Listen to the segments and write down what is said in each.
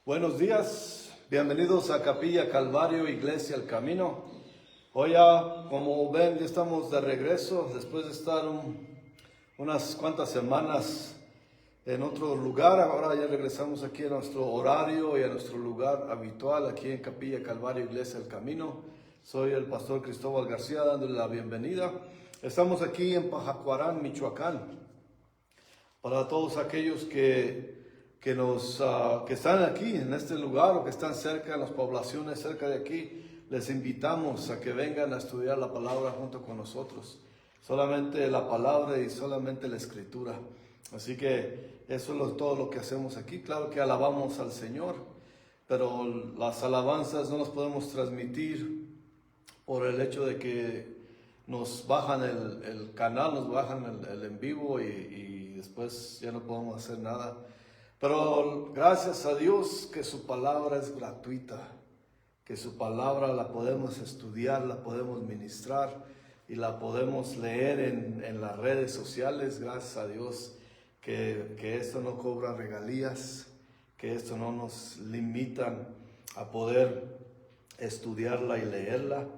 Buenos días, bienvenidos a Capilla Calvario, Iglesia El Camino. Hoy ya, como ven, ya estamos de regreso después de estar unas cuantas semanas en otro lugar. Ahora ya regresamos aquí a nuestro horario y a nuestro lugar habitual aquí en Capilla Calvario, Iglesia El Camino. Soy el pastor Cristóbal García dándole la bienvenida. Estamos aquí en Pajacuarán, Michoacán. Para todos aquellos que están aquí en este lugar o que están cerca, en las poblaciones cerca de aquí, les invitamos a que vengan a estudiar la palabra junto con nosotros. Solamente la palabra y solamente la escritura. Así que eso es todo lo que hacemos aquí. Claro que alabamos al Señor, pero las alabanzas no las podemos transmitir por el hecho de que nos bajan el canal, nos bajan el en vivo y después ya no podemos hacer nada. Pero gracias a Dios que su palabra es gratuita, que su palabra la podemos estudiar, la podemos ministrar y la podemos leer en las redes sociales. Gracias a Dios que esto no cobra regalías, que esto no nos limitan a poder estudiarla y leerla.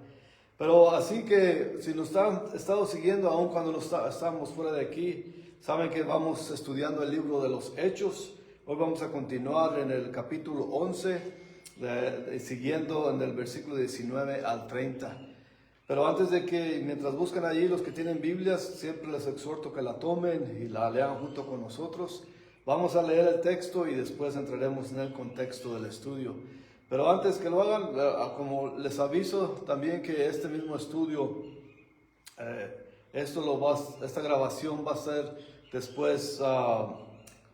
Pero así que si nos han estado siguiendo aún cuando estamos fuera de aquí, saben que vamos estudiando el libro de los Hechos. Hoy vamos a continuar en el capítulo 11, siguiendo en el versículo 19 al 30. Pero antes de que, mientras buscan allí los que tienen Biblias, siempre les exhorto que la tomen y la lean junto con nosotros. Vamos a leer el texto y después entraremos en el contexto del estudio. Pero antes que lo hagan, como les aviso también que este mismo estudio, esta grabación va a ser después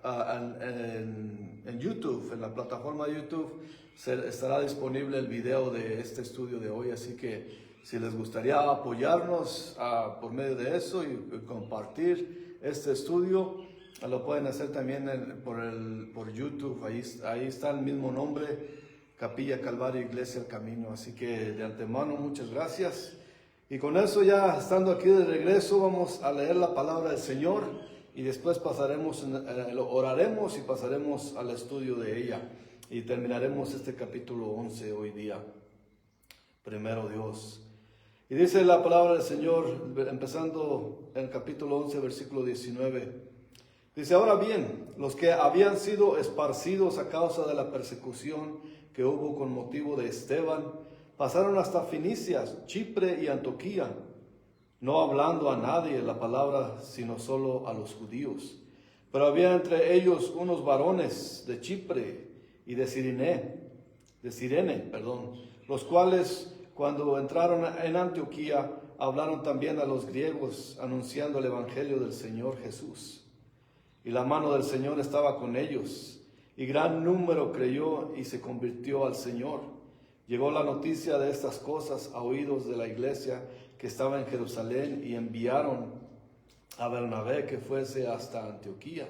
en YouTube, en la plataforma de YouTube, estará disponible el video de este estudio de hoy. Así que si les gustaría apoyarnos por medio de eso y compartir este estudio, lo pueden hacer también por YouTube. Ahí está el mismo nombre, Capilla Calvario, Iglesia El Camino. Así que de antemano muchas gracias. Y con eso, ya estando aquí de regreso, vamos a leer la palabra del Señor y después oraremos y pasaremos al estudio de ella. Y terminaremos este capítulo 11 hoy día. Primero Dios. Y dice la palabra del Señor, empezando en el capítulo 11, versículo 19. Dice: ahora bien, los que habían sido esparcidos a causa de la persecución que hubo con motivo de Esteban, pasaron hasta Fenicia, Chipre y Antioquía, no hablando a nadie la palabra, sino solo a los judíos. Pero había entre ellos unos varones de Chipre y de Cirene, los cuales, cuando entraron en Antioquía, hablaron también a los griegos, anunciando el evangelio del Señor Jesús. Y la mano del Señor estaba con ellos, y gran número creyó y se convirtió al Señor. Llegó la noticia de estas cosas a oídos de la iglesia que estaba en Jerusalén, y enviaron a Bernabé que fuese hasta Antioquía.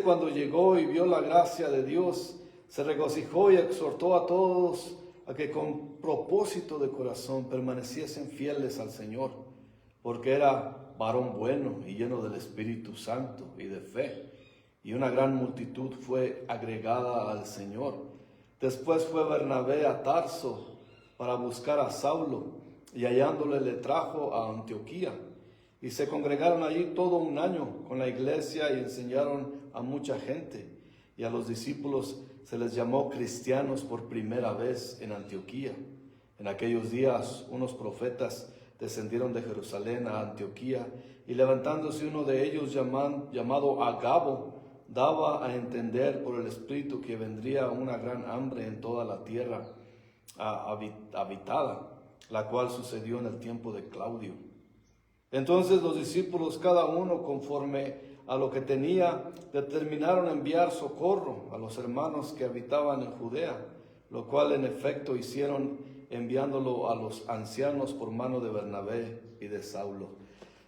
Cuando llegó y vio la gracia de Dios, se regocijó y exhortó a todos a que con propósito de corazón permaneciesen fieles al Señor, porque era varón bueno y lleno del Espíritu Santo y de fe, y una gran multitud fue agregada al Señor. Después fue Bernabé a Tarso para buscar a Saulo, y hallándole le trajo a Antioquía. Y se congregaron allí todo un año con la iglesia y enseñaron a mucha gente. Y a los discípulos se les llamó cristianos por primera vez en Antioquía. En aquellos días unos profetas descendieron de Jerusalén a Antioquía, y levantándose uno de ellos llamado Agabo, daba a entender por el Espíritu que vendría una gran hambre en toda la tierra habitada, la cual sucedió en el tiempo de Claudio. Entonces los discípulos, cada uno conforme a lo que tenía, determinaron enviar socorro a los hermanos que habitaban en Judea, lo cual en efecto hicieron, enviándolo a los ancianos por mano de Bernabé y de Saulo.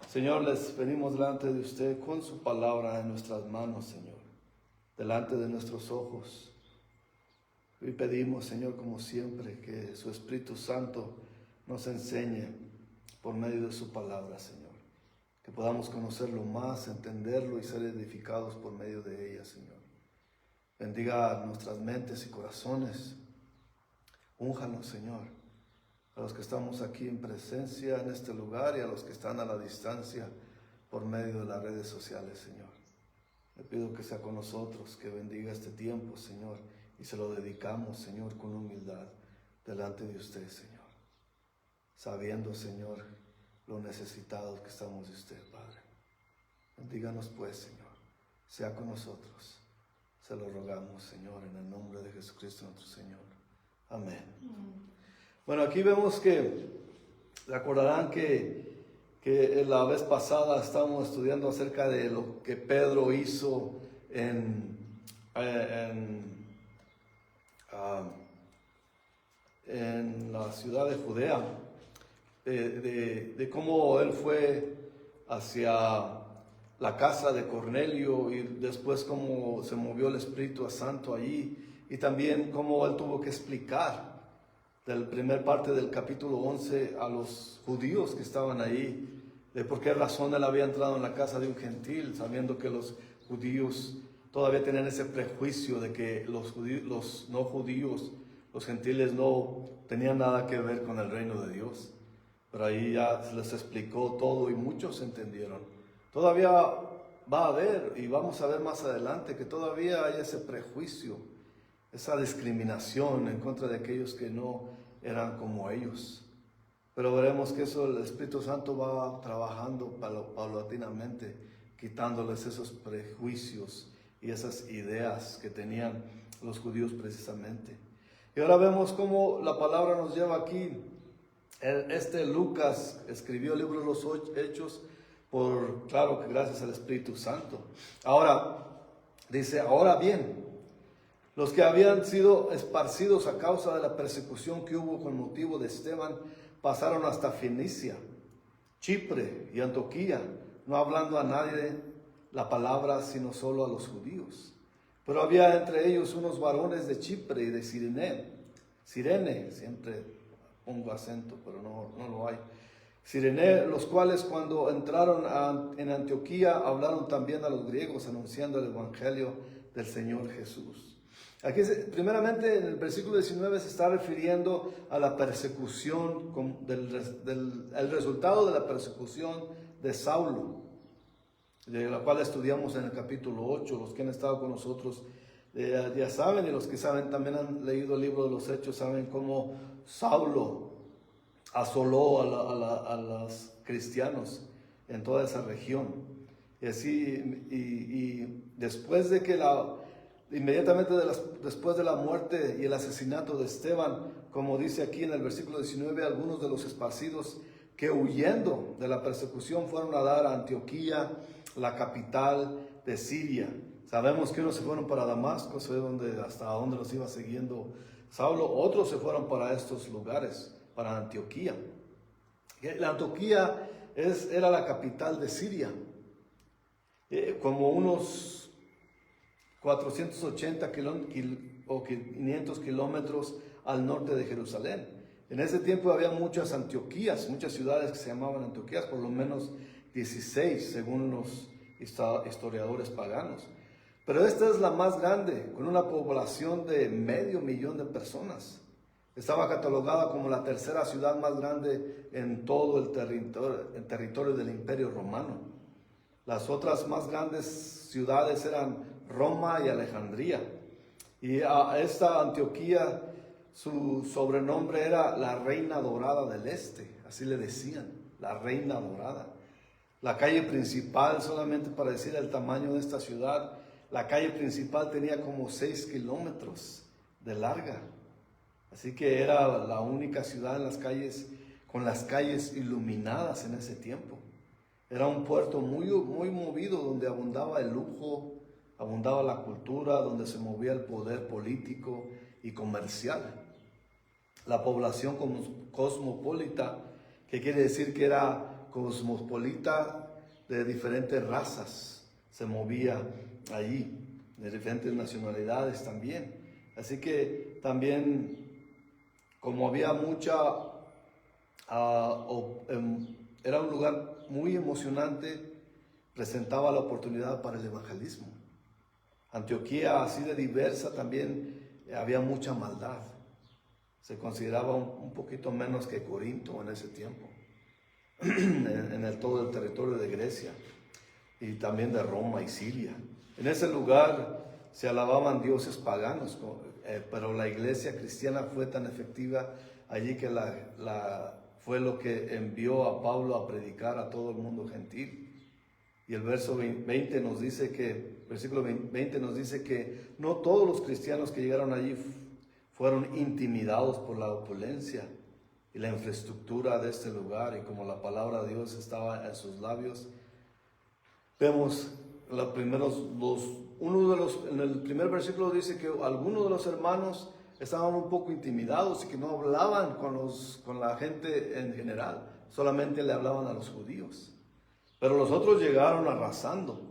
Señor, les venimos delante de usted con su palabra en nuestras manos, Señor, delante de nuestros ojos. Y pedimos, Señor, como siempre, que su Espíritu Santo nos enseñe por medio de su palabra, Señor. Que podamos conocerlo más, entenderlo y ser edificados por medio de ella, Señor. bendiga nuestras mentes y corazones. Únjanos, Señor, a los que estamos aquí en presencia en este lugar y a los que están a la distancia por medio de las redes sociales, Señor. Le pido que sea con nosotros, que bendiga este tiempo, Señor, y se lo dedicamos, Señor, con humildad delante de usted, Señor, sabiendo, Señor, lo necesitados que estamos de usted, Padre. Bendíganos pues, Señor, sea con nosotros. Se lo rogamos, Señor, en el nombre de Jesucristo nuestro Señor. Amén. Bueno, aquí vemos que, recordarán que la vez pasada estábamos estudiando acerca de lo que Pedro hizo en la ciudad de Judea, de cómo él fue hacia la casa de Cornelio y después cómo se movió el Espíritu Santo allí, y también cómo él tuvo que explicar del primer parte del capítulo 11 a los judíos que estaban ahí, de por qué razón él había entrado en la casa de un gentil, sabiendo que los judíos todavía tenían ese prejuicio de que los no judíos, los gentiles, no tenían nada que ver con el reino de Dios. Pero ahí ya se les explicó todo y muchos entendieron. Todavía va a haber, y vamos a ver más adelante, que todavía hay ese prejuicio, esa discriminación en contra de aquellos que no eran como ellos. Pero veremos que eso el Espíritu Santo va trabajando paulatinamente, quitándoles esos prejuicios y esas ideas que tenían los judíos precisamente. Y ahora vemos cómo la palabra nos lleva aquí. Lucas escribió el libro de los Hechos, claro que gracias al Espíritu Santo. Ahora, dice, ahora bien, los que habían sido esparcidos a causa de la persecución que hubo con motivo de Esteban, pasaron hasta Fenicia, Chipre y Antioquía, no hablando a nadie la palabra, sino solo a los judíos. Pero había entre ellos unos varones de Chipre y de Cirene, siempre pongo acento, pero no lo hay. Cirene, los cuales cuando entraron en Antioquía, hablaron también a los griegos, anunciando el evangelio del Señor Jesús. Aquí, primeramente, en el versículo 19 se está refiriendo a la persecución, el resultado de la persecución de Saulo, de la cual estudiamos en el capítulo 8. Los que han estado con nosotros ya saben, y los que saben también han leído el libro de los Hechos, saben cómo Saulo asoló a los cristianos en toda esa región. Y así, y después de que inmediatamente después de la muerte y el asesinato de Esteban, como dice aquí en el versículo 19, algunos de los esparcidos que huyendo de la persecución fueron a dar a Antioquía, la capital de Siria. Sabemos que unos se fueron para Damasco, hasta donde los iba siguiendo Saulo. Otros se fueron para estos lugares, para Antioquía. La Antioquía era la capital de Siria, como unos 480 o 500 kilómetros al norte de Jerusalén. En ese tiempo había muchas Antioquías, muchas ciudades que se llamaban Antioquías, por lo menos 16 según los historiadores paganos. Pero esta es la más grande, con una población de 500,000 de personas. Estaba catalogada como la tercera ciudad más grande en todo el territorio del Imperio Romano. Las otras más grandes ciudades eran Roma y Alejandría. Y a esta Antioquía, su sobrenombre era la Reina Dorada del Este, así le decían, la Reina Dorada. La calle principal, solamente para decir el tamaño de esta ciudad, la calle principal tenía como 6 kilómetros de larga. Así que era la única ciudad con las calles iluminadas en ese tiempo. Era un puerto muy, muy movido, donde abundaba el lujo, abundaba la cultura, donde se movía el poder político y comercial. La población cosmopolita, que quiere decir que era cosmopolita de diferentes razas, se movía allí, de diferentes nacionalidades también. Así que también, como había era un lugar muy emocionante, presentaba la oportunidad para el evangelismo. Antioquía, así de diversa, también había mucha maldad. Se consideraba un poquito menos que Corinto en ese tiempo, en todo el territorio de Grecia y también de Roma y Siria. En ese lugar se alababan dioses paganos, pero la iglesia cristiana fue tan efectiva allí que fue lo que envió a Pablo a predicar a todo el mundo gentil. Y el verso 20 nos dice versículo 20 nos dice que no todos los cristianos que llegaron allí fueron intimidados por la opulencia y la infraestructura de este lugar, y como la palabra de Dios estaba en sus labios. Vemos en el primer versículo dice que algunos de los hermanos estaban un poco intimidados y que no hablaban con la gente en general, solamente le hablaban a los judíos. Pero los otros llegaron arrasando,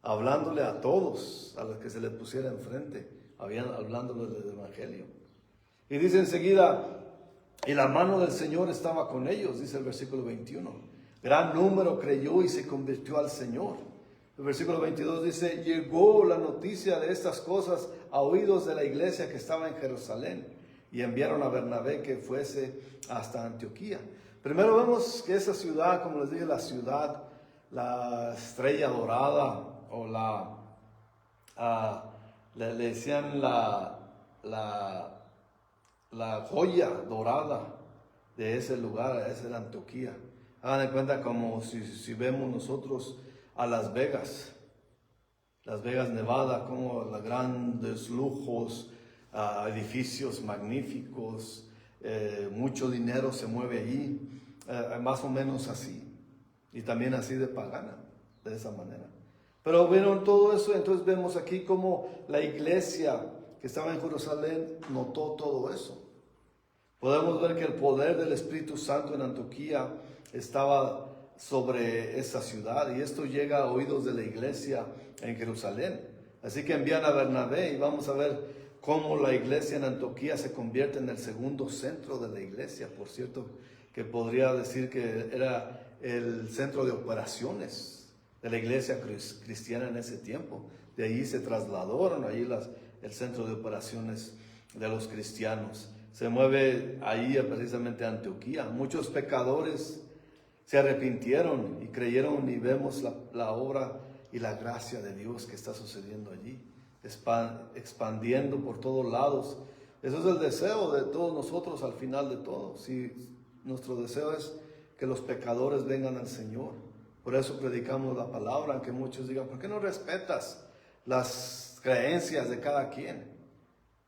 hablándole a todos, a los que se les pusiera enfrente, hablándoles del evangelio. Y dice enseguida, y la mano del Señor estaba con ellos, dice el versículo 21. Gran número creyó y se convirtió al Señor. El versículo 22 dice, llegó la noticia de estas cosas a oídos de la iglesia que estaba en Jerusalén, y enviaron a Bernabé que fuese hasta Antioquía. Primero vemos que esa ciudad, como les dije, la estrella dorada, o le decían la joya dorada de ese lugar, esa era Antioquía. Hagan de cuenta como si vemos nosotros a Las Vegas, Nevada, como los grandes lujos, edificios magníficos, mucho dinero se mueve allí, más o menos así. Y también así de pagana, de esa manera. Pero vieron todo eso, entonces vemos aquí como la iglesia que estaba en Jerusalén notó todo eso. Podemos ver que el poder del Espíritu Santo en Antioquía estaba sobre esa ciudad, y esto llega a oídos de la iglesia en Jerusalén. Así que envían a Bernabé, y vamos a ver cómo la iglesia en Antioquía se convierte en el segundo centro de la iglesia. Por cierto, que podría decir que era el centro de operaciones de la iglesia cristiana en ese tiempo. De ahí se trasladaron, el centro de operaciones de los cristianos. Se mueve ahí precisamente a Antioquía. Muchos pecadores se arrepintieron y creyeron, y vemos la obra y la gracia de Dios que está sucediendo allí, expandiendo por todos lados. Eso es el deseo de todos nosotros al final de todo. Si nuestro deseo es que los pecadores vengan al Señor. Por eso predicamos la palabra, aunque muchos digan, ¿por qué no respetas las creencias de cada quien?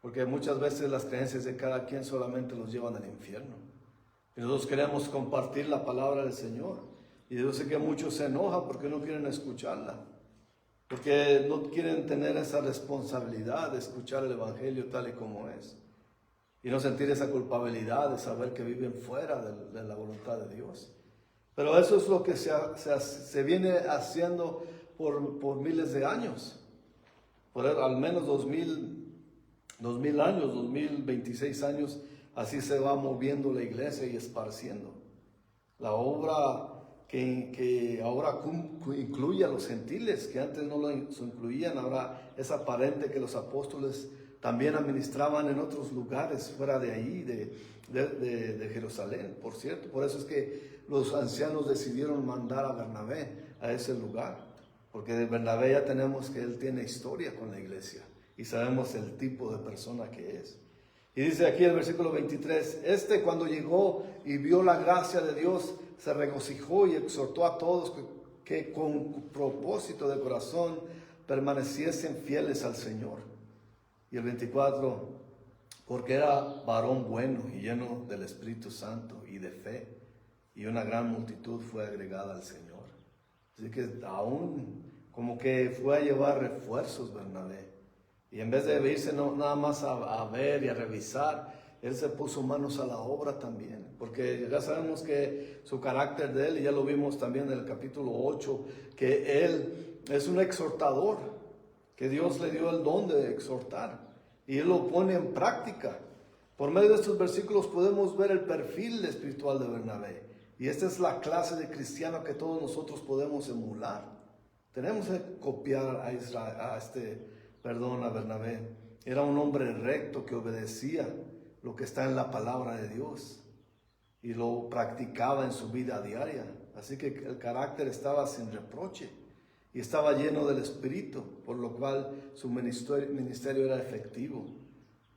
Porque muchas veces las creencias de cada quien solamente los llevan al infierno. Y nosotros queremos compartir la palabra del Señor. Y yo sé que muchos se enojan porque no quieren escucharla, porque no quieren tener esa responsabilidad de escuchar el Evangelio tal y como es, y no sentir esa culpabilidad de saber que viven fuera de la voluntad de Dios. Pero eso es lo que se viene haciendo por miles de años, por al menos 2000 años, 2026 años, así se va moviendo la iglesia y esparciendo. La obra que ahora incluye a los gentiles, que antes no lo incluían, ahora es aparente que los apóstoles también administraban en otros lugares fuera de ahí, de Jerusalén, por cierto. Por eso es que los ancianos decidieron mandar a Bernabé a ese lugar, porque de Bernabé ya tenemos que él tiene historia con la iglesia y sabemos el tipo de persona que es. Y dice aquí el versículo 23, cuando llegó y vio la gracia de Dios, se regocijó y exhortó a todos que con propósito de corazón permaneciesen fieles al Señor. Y el 24, porque era varón bueno y lleno del Espíritu Santo y de fe, y una gran multitud fue agregada al Señor. Así que aún como que fue a llevar refuerzos Bernabé. Y en vez de irse nada más a ver y a revisar, él se puso manos a la obra también. Porque ya sabemos que su carácter de él, y ya lo vimos también en el capítulo 8, que él es un exhortador, que Dios le dio el don de exhortar. Y él lo pone en práctica. Por medio de estos versículos podemos ver el perfil espiritual de Bernabé. Y esta es la clase de cristiano que todos nosotros podemos emular. Tenemos que copiar a este a Bernabé. Era un hombre recto que obedecía lo que está en la palabra de Dios y lo practicaba en su vida diaria. Así que el carácter estaba sin reproche y estaba lleno del Espíritu, por lo cual su ministerio era efectivo.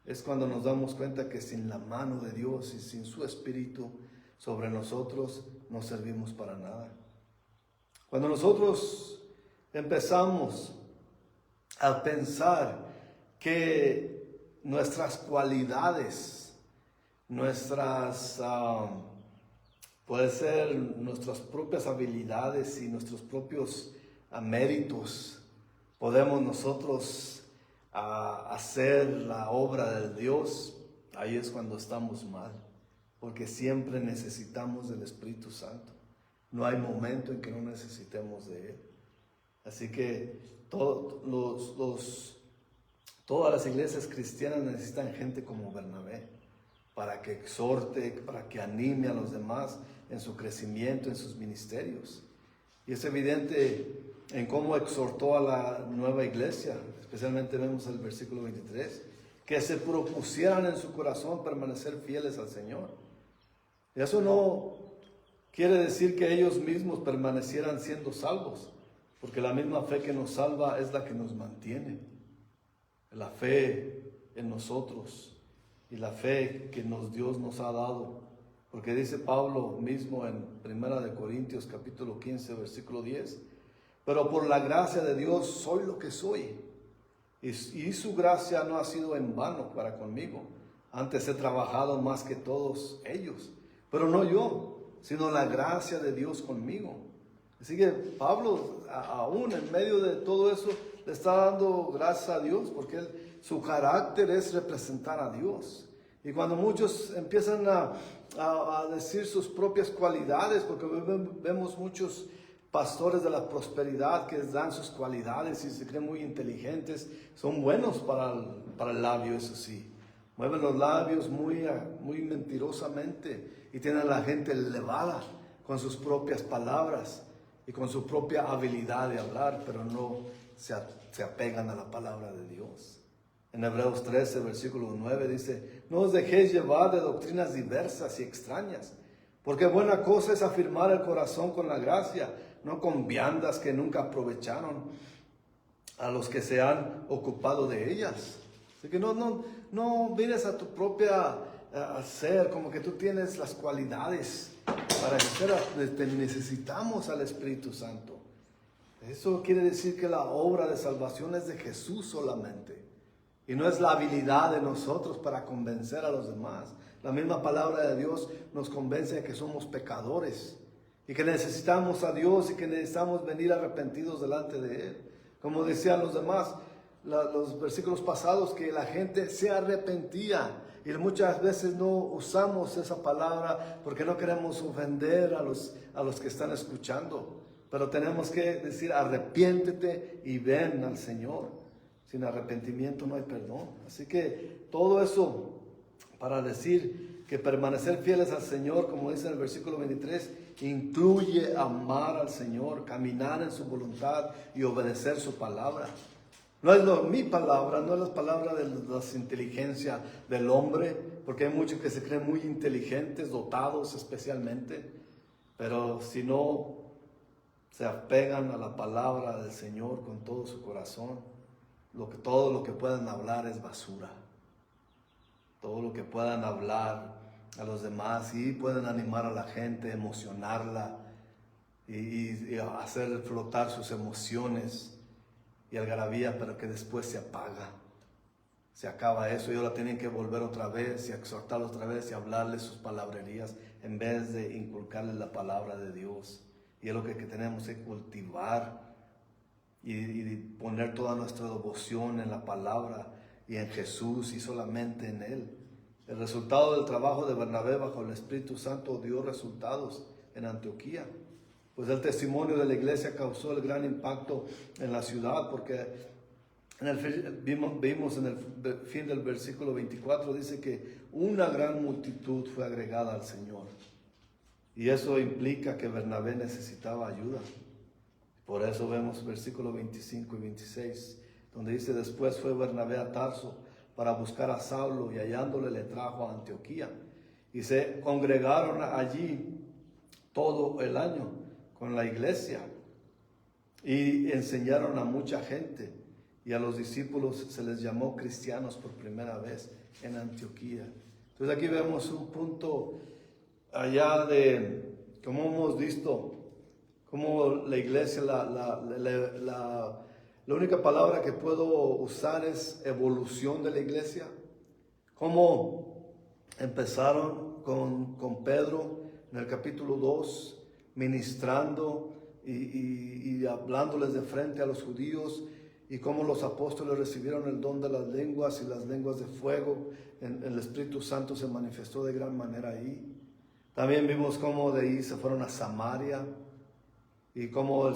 Es cuando nos damos cuenta que sin la mano de Dios y sin su Espíritu sobre nosotros no servimos para nada. Cuando nosotros empezamos a pensar que nuestras cualidades, puede ser nuestras propias habilidades y nuestros propios méritos, podemos nosotros hacer la obra de Dios, ahí es cuando estamos mal, porque siempre necesitamos del Espíritu Santo. No hay momento en que no necesitemos de Él. Así que todas las iglesias cristianas necesitan gente como Bernabé, para que exhorte, para que anime a los demás en su crecimiento, en sus ministerios. Y es evidente en cómo exhortó a la nueva iglesia, especialmente vemos el versículo 23, que se propusieran en su corazón permanecer fieles al Señor. Y eso no quiere decir que ellos mismos permanecieran siendo salvos, porque la misma fe que nos salva es la que nos mantiene. La fe en nosotros y la fe que Dios nos ha dado. Porque dice Pablo mismo en 1 Corintios capítulo 15, versículo 10, pero por la gracia de Dios soy lo que soy. Y su gracia no ha sido en vano para conmigo. Antes he trabajado más que todos ellos, pero no yo, sino la gracia de Dios conmigo. Así que Pablo, aún en medio de todo eso, le está dando gracias a Dios, porque su carácter es representar a Dios. Y cuando muchos empiezan a decir sus propias cualidades, porque vemos muchos pastores de la prosperidad que dan sus cualidades y se creen muy inteligentes, son buenos para el labio, eso sí. Mueven los labios muy mentirosamente y tienen a la gente elevada con sus propias palabras y con su propia habilidad de hablar, pero no se apegan a la palabra de Dios. En Hebreos 13, versículo 9 dice, no os dejéis llevar de doctrinas diversas y extrañas, porque buena cosa es afirmar el corazón con la gracia, no con viandas que nunca aprovecharon a los que se han ocupado de ellas. Así que no vienes a tu propia ser, como que tú tienes las cualidades para hacer. Necesitamos al Espíritu Santo. Eso quiere decir que la obra de salvación es de Jesús solamente. Y no es la habilidad de nosotros para convencer a los demás. La misma palabra de Dios nos convence de que somos pecadores y que necesitamos a Dios y que necesitamos venir arrepentidos delante de Él. Como decían los demás, los versículos pasados, que la gente se arrepentía. Y muchas veces no usamos esa palabra porque no queremos ofender a los que están escuchando. Pero tenemos que decir, arrepiéntete y ven al Señor. Sin arrepentimiento no hay perdón. Así que todo eso para decir que permanecer fieles al Señor, como dice en el versículo 23, incluye amar al Señor, caminar en su voluntad y obedecer su palabra. No es mi palabra, no es la palabra de la inteligencia del hombre, porque hay muchos que se creen muy inteligentes, dotados especialmente, pero si no se apegan a la palabra del Señor con todo su corazón, todo lo que puedan hablar es basura. Todo lo que puedan hablar a los demás, sí pueden animar a la gente, emocionarla y hacer flotar sus emociones y algarabía, pero que después se apaga. Se acaba eso y ahora tienen que volver otra vez y exhortarlos otra vez y hablarles sus palabrerías en vez de inculcarles la palabra de Dios. Y es lo que tenemos que cultivar y poner toda nuestra devoción en la palabra y en Jesús y solamente en Él. El resultado del trabajo de Bernabé bajo el Espíritu Santo dio resultados en Antioquía. Pues el testimonio de la iglesia causó el gran impacto en la ciudad, porque vimos en el fin del versículo 24, dice que una gran multitud fue agregada al Señor. Y eso implica que Bernabé necesitaba ayuda. Por eso vemos versículos 25 y 26. donde dice: después fue Bernabé a Tarso para buscar a Saulo, y hallándole le trajo a Antioquía. Y se congregaron allí todo el año con la iglesia y enseñaron a mucha gente, y a los discípulos se les llamó cristianos por primera vez en Antioquía. Entonces aquí vemos un punto allá de, como hemos visto, como la iglesia, la única palabra que puedo usar es evolución de la iglesia. Cómo empezaron con Pedro en el capítulo 2, ministrando y hablándoles de frente a los judíos, y cómo los apóstoles recibieron el don de las lenguas y las lenguas de fuego. El Espíritu Santo se manifestó de gran manera ahí. También vimos cómo de ahí se fueron a Samaria, y cómo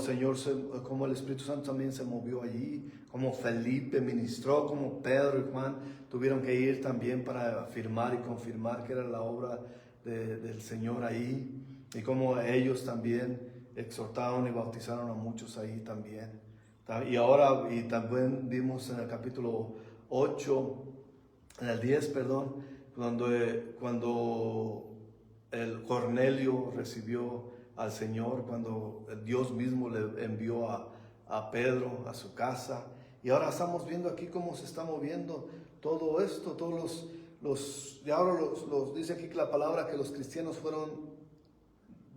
cómo el Espíritu Santo también se movió allí, cómo Felipe ministró, cómo Pedro y Juan tuvieron que ir también para afirmar y confirmar que era la obra del Señor ahí, y cómo ellos también exhortaron y bautizaron a muchos ahí también. Y también vimos en el capítulo 8, en el 10, perdón, cuando el Cornelio recibió al Señor, cuando Dios mismo le envió a Pedro a su casa. Y ahora estamos viendo aquí cómo se está moviendo todo esto, y ahora dice aquí que la palabra, que los cristianos fueron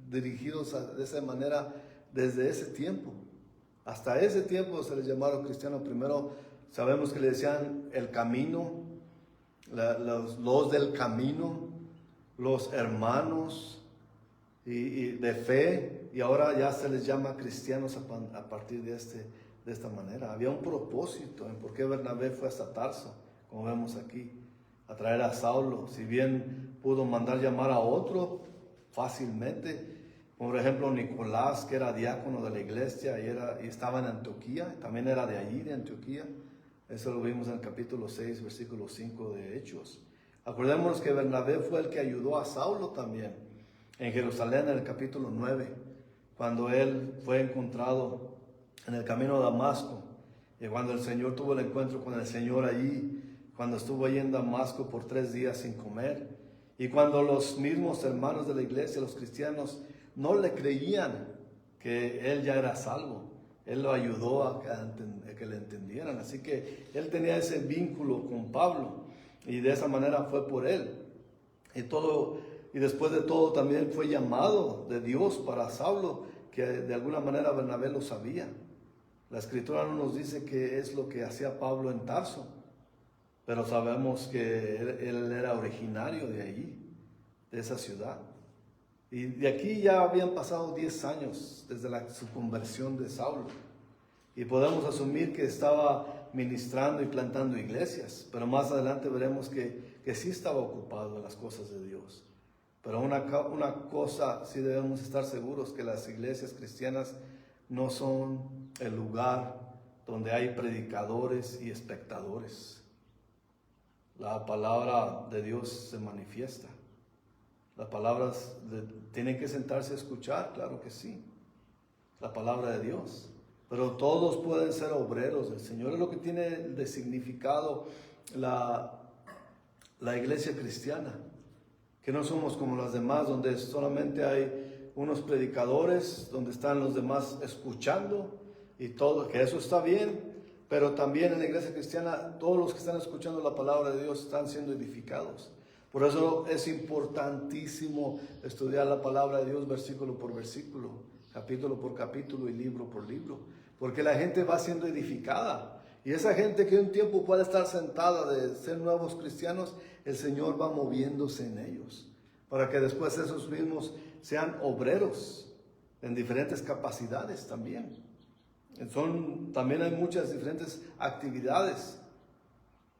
dirigidos de esa manera desde ese tiempo. Hasta ese tiempo se les llamaron cristianos. Primero sabemos que le decían el camino, los del camino, los hermanos y de fe, y ahora ya se les llama cristianos a partir de esta manera. Había un propósito en por qué Bernabé fue hasta Tarso, como vemos aquí, a traer a Saulo. Si bien pudo mandar llamar a otro fácilmente, por ejemplo Nicolás, que era diácono de la iglesia y estaba en Antioquía, también era de allí, de Antioquía. Eso lo vimos en el capítulo 6, versículo 5 de Hechos. Acordémonos que Bernabé fue el que ayudó a Saulo también en Jerusalén, en el capítulo 9, cuando él fue encontrado en el camino a Damasco, y cuando el Señor tuvo el encuentro con el Señor allí, cuando estuvo allí en Damasco por 3 días sin comer, y cuando los mismos hermanos de la iglesia, los cristianos, no le creían que él ya era salvo. Él lo ayudó a que le entendieran. Así que él tenía ese vínculo con Pablo, y de esa manera fue por él. Y después de todo también fue llamado de Dios para Saulo, que de alguna manera Bernabé lo sabía. La Escritura no nos dice qué es lo que hacía Pablo en Tarso, pero sabemos que él era originario de allí, de esa ciudad. Y de aquí ya habían pasado 10 años desde su conversión de Saulo. Y podemos asumir que estaba ministrando y plantando iglesias, pero más adelante veremos que sí estaba ocupado en las cosas de Dios. Pero una cosa sí debemos estar seguros, que las iglesias cristianas no son el lugar donde hay predicadores y espectadores. La palabra de Dios se manifiesta. Las palabras tienen que sentarse a escuchar, claro que sí, la palabra de Dios. Pero todos pueden ser obreros del Señor. Es lo que tiene de significado la iglesia cristiana. Que no somos como las demás, donde solamente hay unos predicadores, donde están los demás escuchando y todo, que eso está bien, pero también en la iglesia cristiana todos los que están escuchando la palabra de Dios están siendo edificados. Por eso es importantísimo estudiar la palabra de Dios versículo por versículo, capítulo por capítulo y libro por libro, porque la gente va siendo edificada. Y esa gente que un tiempo puede estar sentada de ser nuevos cristianos, el Señor va moviéndose en ellos, para que después esos mismos sean obreros en diferentes capacidades también. También hay muchas diferentes actividades,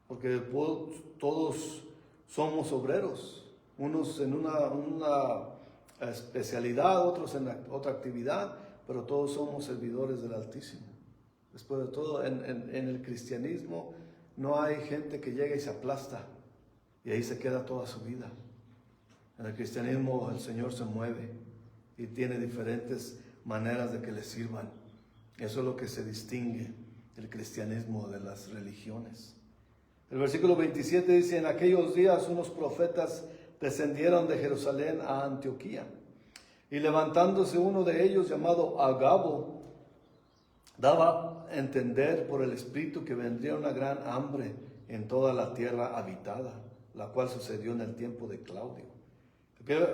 porque todos somos obreros, unos en una especialidad, otros en otra actividad, pero todos somos servidores del Altísimo. Después de todo, en el cristianismo no hay gente que llega y se aplasta y ahí se queda toda su vida. En el cristianismo el Señor se mueve y tiene diferentes maneras de que le sirvan. Eso es lo que se distingue el cristianismo de las religiones. El versículo 27 dice: en aquellos días unos profetas descendieron de Jerusalén a Antioquía, y levantándose uno de ellos llamado Agabo, daba a entender por el Espíritu que vendría una gran hambre en toda la tierra habitada, la cual sucedió en el tiempo de Claudio.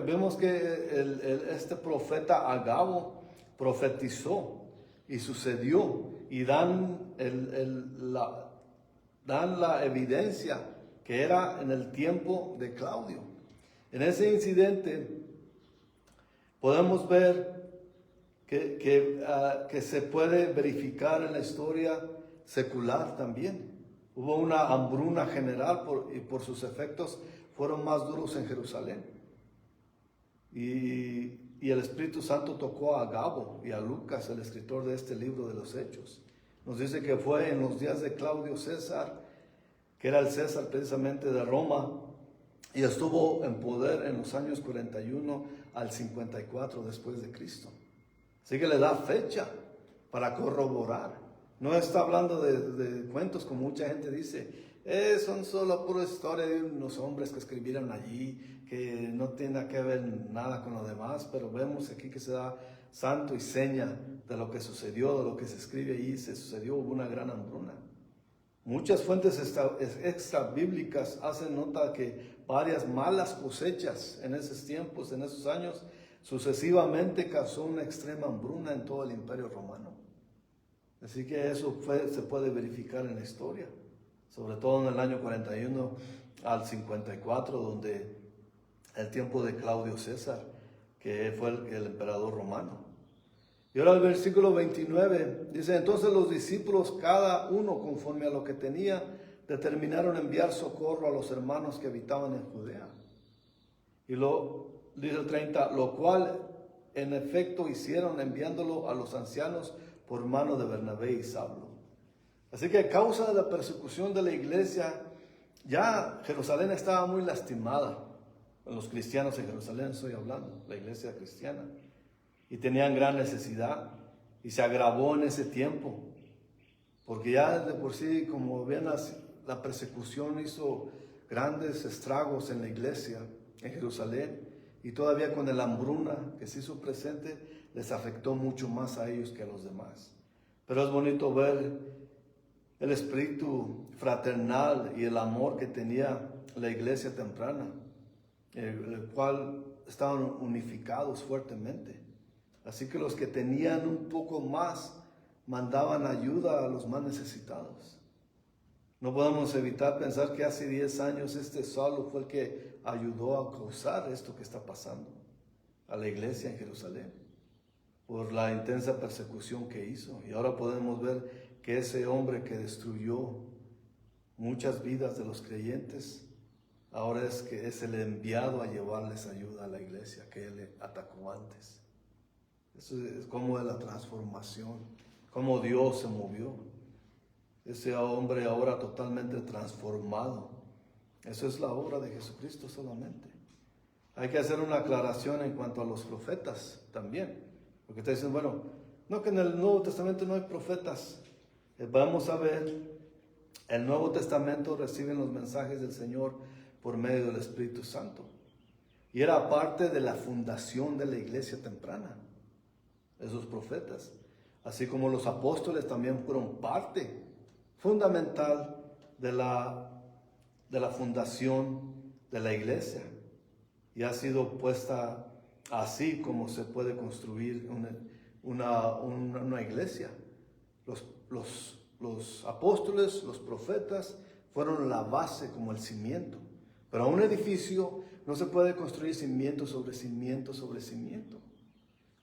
Vemos que este profeta Agabo profetizó y sucedió, y dan la evidencia que era en el tiempo de Claudio. En ese incidente podemos ver que se puede verificar en la historia secular también. Hubo una hambruna general y por sus efectos fueron más duros en Jerusalén. Y el Espíritu Santo tocó a Agabo y a Lucas, el escritor de este libro de los Hechos. Nos dice que fue en los días de Claudio César, que era el César precisamente de Roma, y estuvo en poder en los años 41 al 54 después de Cristo. Así que le da fecha para corroborar. No está hablando de cuentos como mucha gente dice. Son solo pura historia de unos hombres que escribieron allí, que no tiene que ver nada con lo demás, pero vemos aquí que se da santo y seña de lo que sucedió, de lo que se escribe allí. Se sucedió, hubo una gran hambruna. Muchas fuentes extra bíblicas hacen nota que varias malas cosechas en esos tiempos, en esos años, sucesivamente causó una extrema hambruna en todo el Imperio Romano. Así que eso se puede verificar en la historia, sobre todo en el año 41 al 54, donde el tiempo de Claudio César, que fue el emperador romano. Y ahora el versículo 29 dice: entonces los discípulos, cada uno conforme a lo que tenía, determinaron enviar socorro a los hermanos que habitaban en Judea. Y dice el 30, lo cual en efecto hicieron, enviándolo a los ancianos por mano de Bernabé y Saulo. Así que a causa de la persecución de la iglesia, ya Jerusalén estaba muy lastimada. Los cristianos en Jerusalén estoy hablando, la iglesia cristiana. Y tenían gran necesidad, y se agravó en ese tiempo, porque ya de por sí, como ven, la persecución hizo grandes estragos en la iglesia en Jerusalén, y todavía con la hambruna que se hizo presente, les afectó mucho más a ellos que a los demás. Pero es bonito ver el espíritu fraternal y el amor que tenía la iglesia temprana, el cual estaban unificados fuertemente. Así que los que tenían un poco más mandaban ayuda a los más necesitados. No podemos evitar pensar que hace 10 años Saulo fue el que ayudó a causar esto que está pasando a la iglesia en Jerusalén, por la intensa persecución que hizo. Y ahora podemos ver que ese hombre que destruyó muchas vidas de los creyentes, ahora es el enviado a llevarles ayuda a la iglesia que él atacó antes. Eso es como de la transformación, cómo Dios se movió. Ese hombre ahora totalmente transformado. Eso es la obra de Jesucristo solamente. Hay que hacer una aclaración en cuanto a los profetas también. Porque ustedes dicen, bueno, no, que en el Nuevo Testamento no hay profetas. Vamos a ver, el Nuevo Testamento reciben los mensajes del Señor por medio del Espíritu Santo. Y era parte de la fundación de la iglesia temprana, esos profetas. Así como los apóstoles también fueron parte fundamental de la fundación de la iglesia. Y ha sido puesta así como se puede construir una iglesia. Los apóstoles, los profetas, fueron la base como el cimiento. Pero un edificio no se puede construir cimiento sobre cimiento sobre cimiento.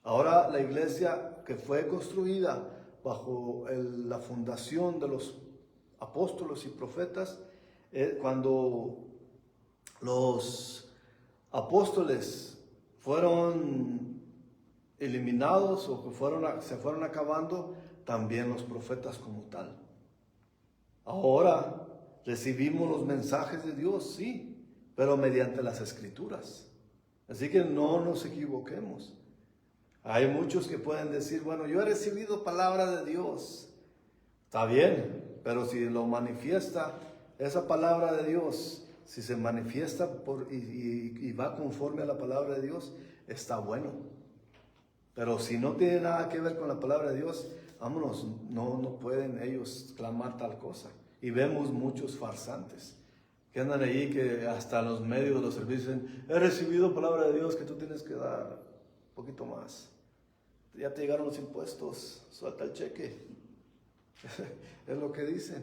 Ahora la iglesia que fue construida bajo la fundación de los apóstoles y profetas, cuando los apóstoles fueron eliminados o que se fueron acabando, también los profetas como tal. Ahora recibimos los mensajes de Dios, sí, pero mediante las Escrituras. Así que no nos equivoquemos. Hay muchos que pueden decir, bueno, yo he recibido palabra de Dios, Está bien, pero si lo manifiesta esa palabra de Dios, si se manifiesta y va conforme a la palabra de Dios, está bueno. Pero si no tiene nada que ver con la palabra de Dios, vámonos, no pueden ellos clamar tal cosa. Y vemos muchos farsantes que andan ahí, que hasta los medios de los servicios dicen: he recibido palabra de Dios que tú tienes que dar un poquito más. Ya te llegaron los impuestos, suelta el cheque. Es lo que dicen.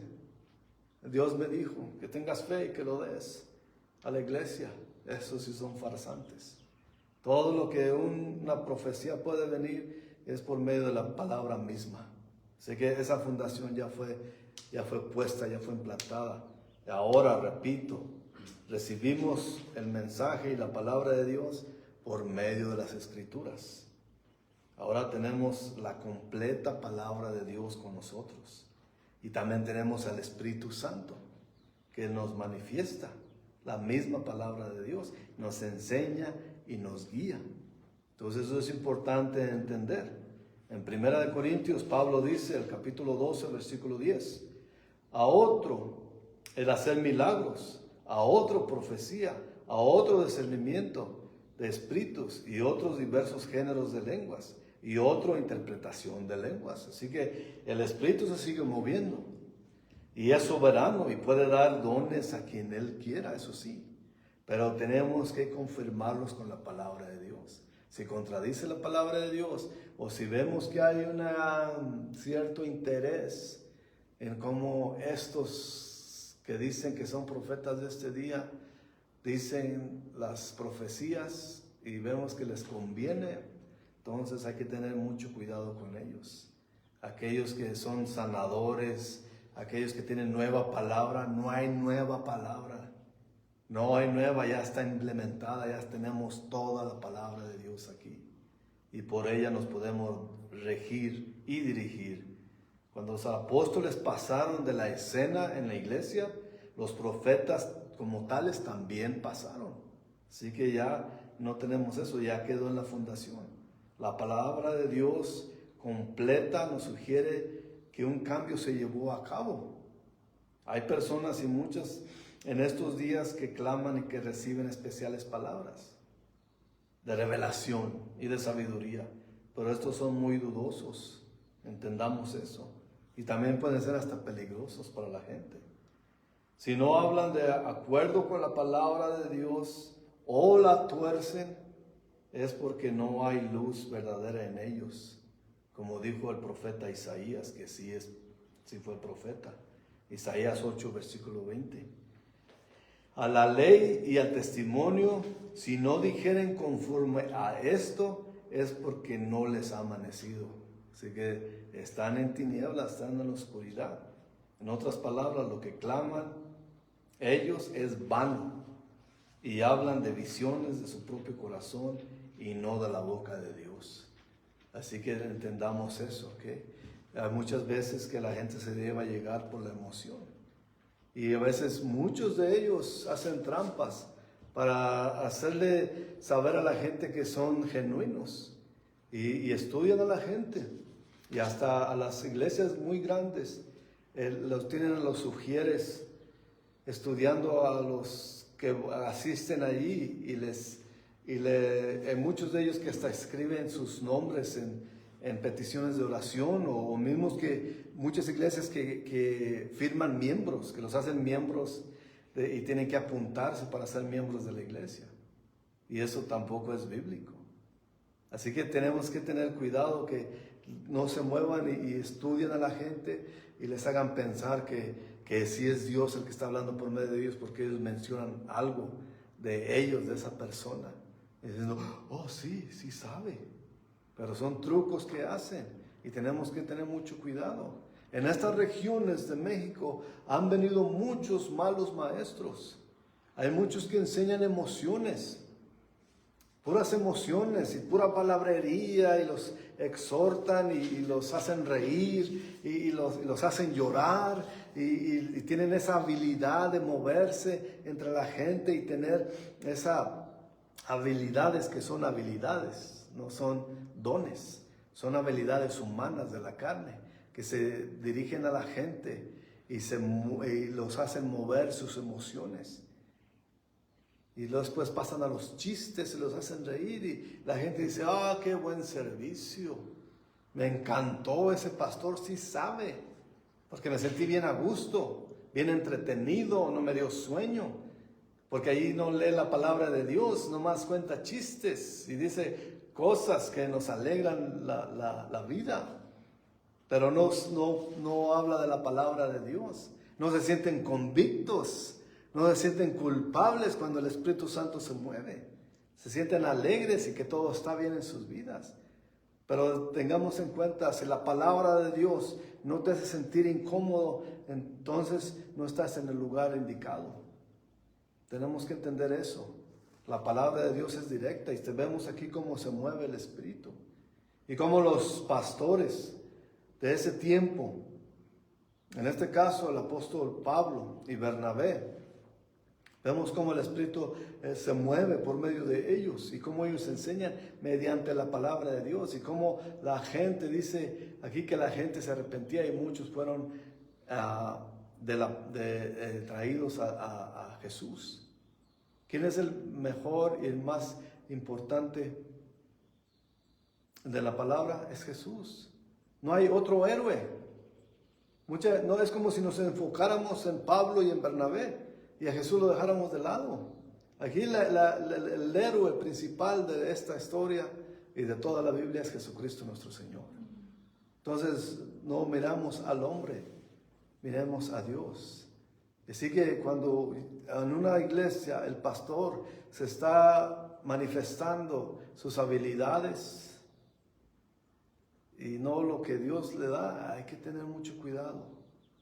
Dios me dijo que tengas fe y que lo des a la iglesia. Esos sí son farsantes. Todo lo que una profecía puede venir es por medio de la palabra misma. Así que esa fundación ya fue puesta, ya fue implantada. Y ahora, repito, recibimos el mensaje y la palabra de Dios por medio de las Escrituras. Ahora tenemos la completa palabra de Dios con nosotros. Y también tenemos al Espíritu Santo, que nos manifiesta la misma palabra de Dios, nos enseña y nos guía. Entonces eso es importante entender. En 1 Corintios, Pablo dice, el capítulo 12, versículo 10, a otro el hacer milagros, a otro profecía, a otro discernimiento de espíritus y otros diversos géneros de lenguas y otro interpretación de lenguas. Así que el Espíritu se sigue moviendo y es soberano y puede dar dones a quien Él quiera, eso sí. Pero tenemos que confirmarlos con la palabra de Dios. Si contradice la palabra de Dios o si vemos que hay un cierto interés en cómo estos que dicen que son profetas de este día dicen las profecías y vemos que les conviene, entonces hay que tener mucho cuidado con ellos. Aquellos que son sanadores, aquellos que tienen nueva palabra, no hay nueva palabra. No hay nueva, ya está implementada, ya tenemos toda la palabra de Dios aquí. Y por ella nos podemos regir y dirigir. Cuando los apóstoles pasaron de la escena en la iglesia, los profetas como tales también pasaron. Así que ya no tenemos eso, ya quedó en la fundación. La palabra de Dios completa nos sugiere que un cambio se llevó a cabo. Hay personas y muchas en estos días que claman y que reciben especiales palabras de revelación y de sabiduría, pero estos son muy dudosos, entendamos eso, y también pueden ser hasta peligrosos para la gente. Si no hablan de acuerdo con la palabra de Dios o la tuercen, es porque no hay luz verdadera en ellos, como dijo el profeta Isaías, que sí fue profeta. Isaías 8, versículo 20. A la ley y al testimonio, si no dijeren conforme a esto, es porque no les ha amanecido. Así que están en tinieblas, están en la oscuridad. En otras palabras, lo que claman ellos es vano y hablan de visiones de su propio corazón y no de la boca de Dios. Así que entendamos eso, ¿ok? Hay muchas veces que la gente se debe llegar por la emoción. Y a veces muchos de ellos hacen trampas para hacerle saber a la gente que son genuinos. Y estudian a la gente. Y hasta a las iglesias muy grandes los tienen a los sugieres estudiando a los que asisten allí y muchos de ellos que hasta escriben sus nombres en peticiones de oración o mismos que muchas iglesias que firman miembros, que los hacen miembros y tienen que apuntarse para ser miembros de la iglesia. Y eso tampoco es bíblico. Así que tenemos que tener cuidado que no se muevan y estudien a la gente y les hagan pensar que sí es Dios el que está hablando por medio de ellos porque ellos mencionan algo de ellos, de esa persona. Y diciendo, oh sí sabe. Pero son trucos que hacen y tenemos que tener mucho cuidado. En estas regiones de México han venido muchos malos maestros. Hay muchos que enseñan emociones, puras emociones y pura palabrería y los exhortan y los hacen reír y los hacen llorar y tienen esa habilidad de moverse entre la gente y tener esas habilidades que son habilidades. No son dones, son habilidades humanas de la carne. que se dirigen a la gente y los hacen mover sus emociones. Y después pasan a los chistes y los hacen reír y la gente dice, qué buen servicio, me encantó ese pastor, sí sabe, porque me sentí bien a gusto, bien entretenido, no me dio sueño, porque ahí no lee la palabra de Dios, nomás cuenta chistes y dice cosas que nos alegran la vida, pero no habla de la palabra de Dios, no se sienten convictos, no se sienten culpables cuando el Espíritu Santo se mueve. Se sienten alegres y que todo está bien en sus vidas. Pero tengamos en cuenta, si la palabra de Dios no te hace sentir incómodo, entonces no estás en el lugar indicado. Tenemos que entender eso. La palabra de Dios es directa y vemos aquí cómo se mueve el Espíritu. Y cómo los pastores de ese tiempo, en este caso el apóstol Pablo y Bernabé, vemos cómo el Espíritu se mueve por medio de ellos y cómo ellos enseñan mediante la palabra de Dios y cómo la gente, dice aquí que la gente se arrepentía y muchos fueron traídos a Jesús. ¿Quién es el mejor y el más importante de la palabra? Es Jesús. No hay otro héroe. No es como si nos enfocáramos en Pablo y en Bernabé y a Jesús lo dejáramos de lado. Aquí el héroe principal de esta historia y de toda la Biblia es Jesucristo nuestro Señor. Entonces no miramos al hombre, miremos a Dios. Así que cuando en una iglesia el pastor se está manifestando sus habilidades y no lo que Dios le da, hay que tener mucho cuidado.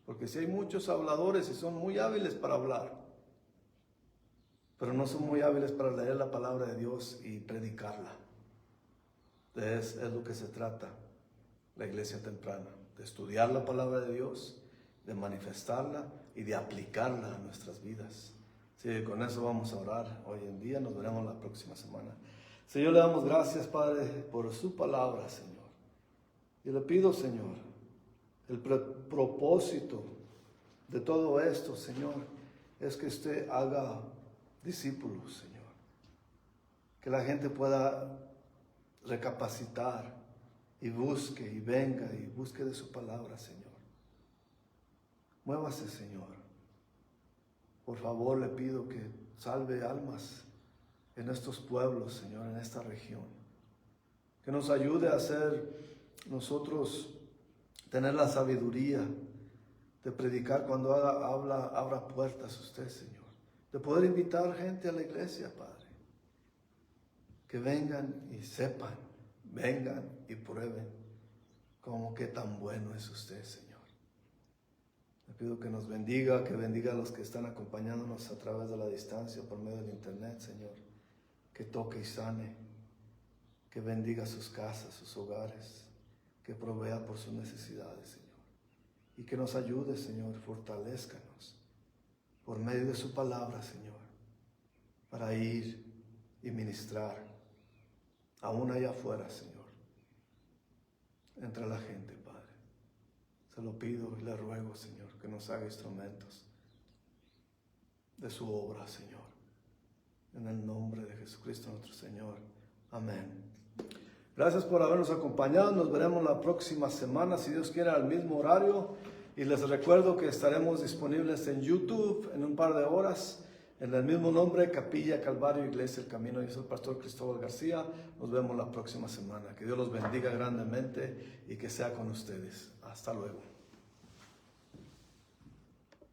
Porque si hay muchos habladores y son muy hábiles para hablar, pero no son muy hábiles para leer la palabra de Dios y predicarla. Es lo que se trata la iglesia temprana, de estudiar la palabra de Dios, de manifestarla y de aplicarla a nuestras vidas. Sí, con eso vamos a orar hoy en día, nos veremos la próxima semana. Señor, le damos gracias, Padre, por su palabra, Señor. Y le pido, Señor, el propósito de todo esto, Señor, es que usted haga discípulos, Señor. Que la gente pueda recapacitar y busque y venga y busque de su palabra, Señor. Muévase, Señor. Por favor, le pido que salve almas en estos pueblos, Señor, en esta región. Que nos ayude a hacer nosotros, tener la sabiduría de predicar cuando abra puertas usted, Señor. De poder invitar gente a la iglesia, Padre. Que vengan y sepan, vengan y prueben como que tan bueno es usted, Señor. Le pido que nos bendiga, que bendiga a los que están acompañándonos a través de la distancia, por medio del internet, Señor. Que toque y sane, que bendiga sus casas, sus hogares, que provea por sus necesidades, Señor. Y que nos ayude, Señor, fortalézcanos por medio de su palabra, Señor, para ir y ministrar aún allá afuera, Señor, entre la gente, Padre. Se lo pido y le ruego, Señor, que nos haga instrumentos de su obra, Señor. En el nombre de Jesucristo nuestro Señor. Amén. Gracias por habernos acompañado. Nos veremos la próxima semana, si Dios quiere, al mismo horario. Y les recuerdo que estaremos disponibles en YouTube en un par de horas, en el mismo nombre, Capilla Calvario Iglesia El Camino. Yo soy el pastor Cristóbal García. Nos vemos la próxima semana. Que Dios los bendiga grandemente y que sea con ustedes. Hasta luego.